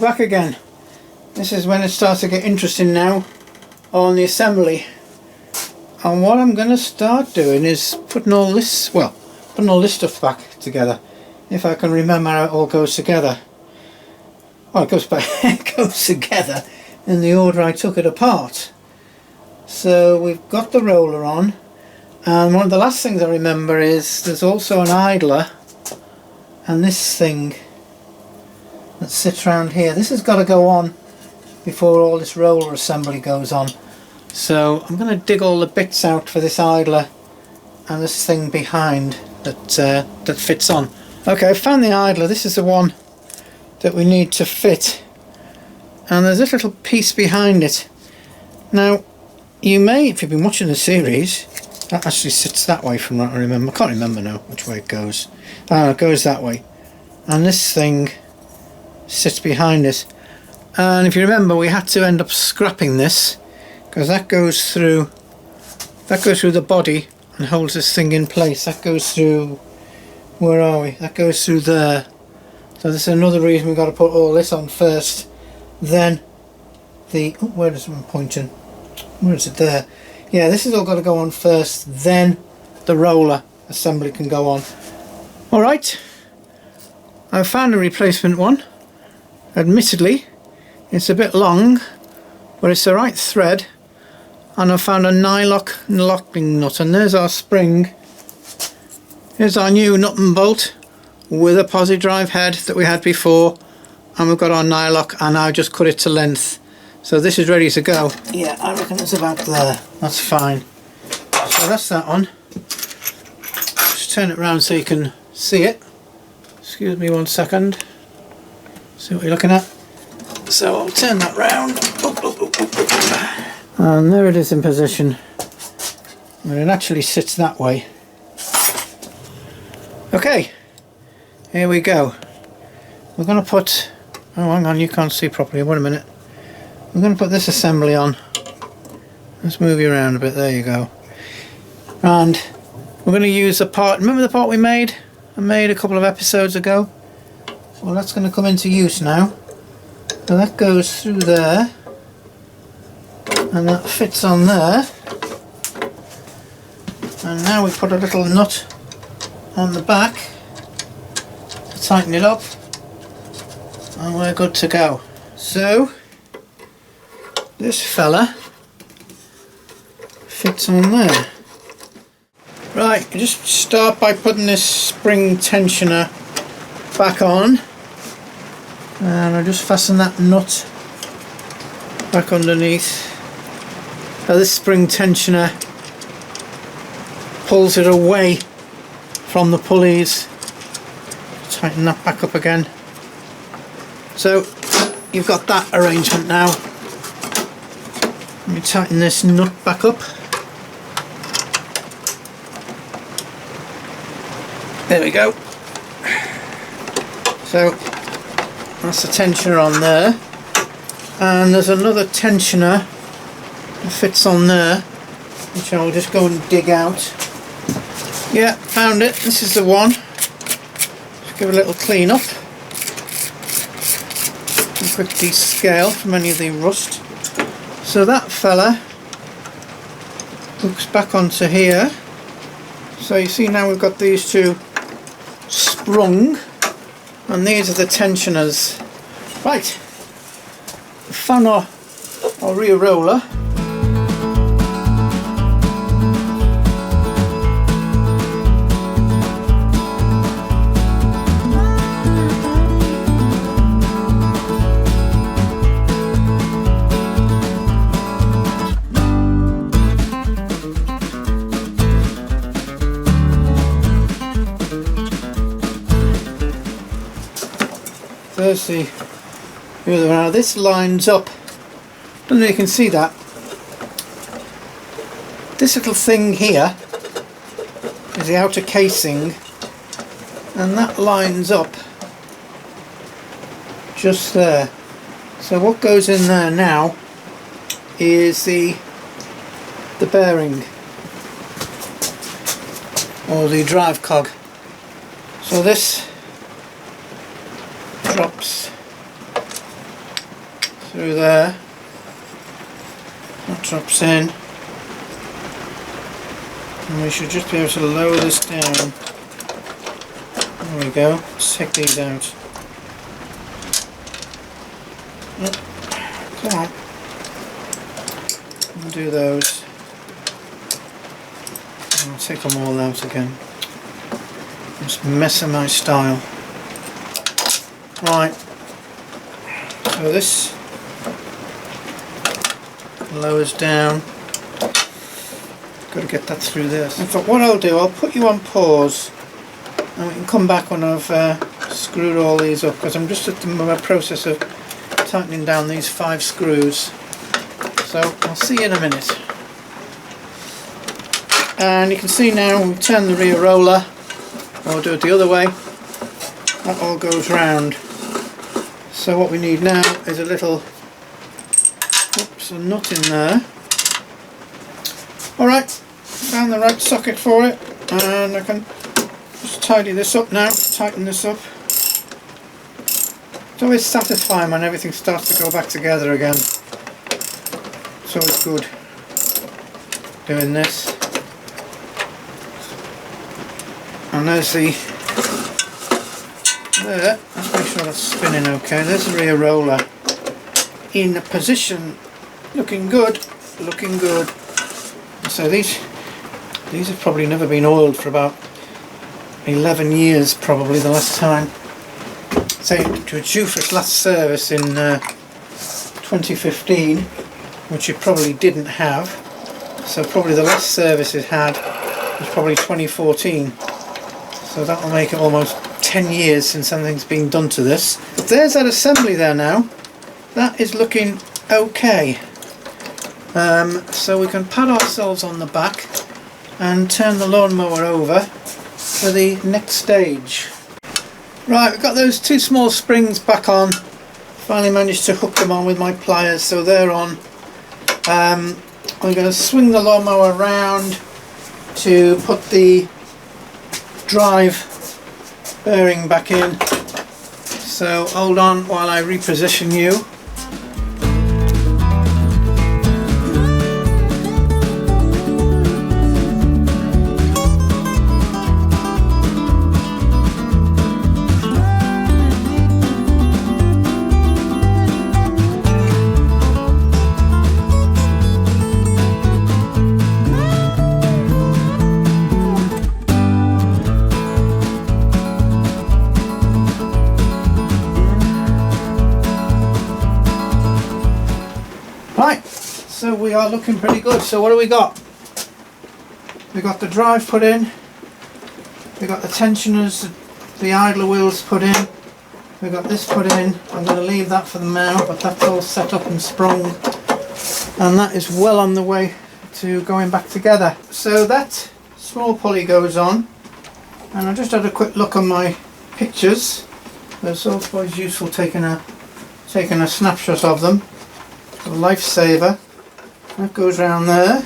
back again. This is when it starts to get interesting now on the assembly. And what I'm going to start doing is putting all this stuff back together. If I can remember how it all goes together. Well, it goes back, it goes together in the order I took it apart. So we've got the roller on, and one of the last things I remember is there's also an idler and this thing that sits around here. This has got to go on before all this roller assembly goes on. So I'm going to dig all the bits out for this idler and this thing behind that fits on. Okay, I found the idler. This is the one that we need to fit, and there's this little piece behind it. Now you may, if you've been watching the series, that actually sits that way from what I remember. I can't remember now which way it goes. It goes that way, and this thing sits behind it. And if you remember, we had to end up scrapping this because that goes through the body and holds this thing in place. That goes through, where are we? That goes through there. So this is another reason we've got to put all this on first, then the, oh, where is it pointing? Where is it? There. Yeah, this has all got to go on first, then the roller assembly can go on. Alright, I've found a replacement one. Admittedly, it's a bit long, but it's the right thread, and I've found a nylock locking nut, and there's our spring. Here's our new nut and bolt with a posi drive head that we had before, and we've got our nylock, and I've just cut it to length. So this is ready to go. Yeah, I reckon it's about there. That's fine. So that's that one. Just turn it around so you can see it. Excuse me 1 second. See what you're looking at. So I'll turn that round. And there it is in position. And it actually sits that way. Okay, here we go. We're going to put, oh hang on, you can't see properly, wait a minute. We're going to put this assembly on. Let's move you around a bit, there you go. And we're going to use the part, remember the part we made? I made a couple of episodes ago? Well, that's going to come into use now. So that goes through there. And that fits on there. And now we put a little nut on the back to tighten it up. And we're good to go. So this fella fits on there. Right, you just start by putting this spring tensioner back on, and I'll just fasten that nut back underneath. Now this spring tensioner pulls it away from the pulleys. Tighten that back up again. So you've got that arrangement now. Let me tighten this nut back up. There we go. So that's the tensioner on there, and there's another tensioner that fits on there, which I'll just go and dig out. Yeah, found it. This is the one. Just give it a little clean up. And quick descale from any of the rust. So that fella hooks back onto here. So you see now we've got these two sprung, and these are the tensioners. Right, found our rear roller. There's the other one. Now this lines up, I don't know if you can see that. This little thing here is the outer casing, and that lines up just there. So what goes in there now is the bearing, or the drive cog. So this drops through there. That drops in. And we should just be able to lower this down. There we go. Let's take these out. Come on. We'll do those. I'll take them all out again. Just messing my style. Right. So this lowers down. Got to get that through this. In fact, what I'll do, I'll put you on pause and we can come back when I've screwed all these up, because I'm just at the process of tightening down these 5 screws. So I'll see you in a minute. And you can see now we turn the rear roller, or I'll do it the other way. That all goes round. So what we need now is a little a nut in there. Alright, found the right socket for it, and I can just tidy this up now, tighten this up. It's always satisfying when everything starts to go back together again. It's always good doing this. And there's the, there, let's make sure that's spinning okay. There's the rear roller in position, looking good, looking good. So these have probably never been oiled for about 11 years, probably the last time. So it was due for its last service in 2015, which it probably didn't have. So probably the last service it had was probably 2014. So that will make it almost 10 years since something's been done to this. But there's that assembly there now. That is looking okay. So we can pat ourselves on the back and turn the lawnmower over for the next stage. Right, we've got those 2 small springs back on. Finally managed to hook them on with my pliers, so they're on. I'm going to swing the lawnmower around to put the drive bearing back in. So hold on while I reposition you. Right, so we are looking pretty good. So what do we got? We got the drive put in, we got the tensioners, the idler wheels put in, we got this put in. I'm going to leave that for them now, but that's all set up and sprung, and that is well on the way to going back together. So that small pulley goes on, and I just had a quick look on my pictures. It's always useful taking a snapshot of them. A lifesaver. That goes around there.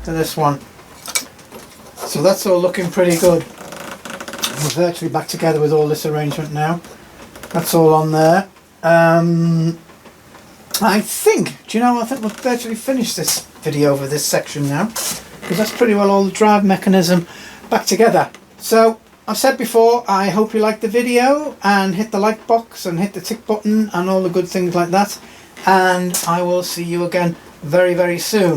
To this one. So that's all looking pretty good. We're virtually back together with all this arrangement now. That's all on there. I think, do you know, I think we've virtually finished this video over this section now, because that's pretty well all the drive mechanism back together. So I've said before, I hope you liked the video, and hit the like box and hit the tick button and all the good things like that, and I will see you again very, very soon.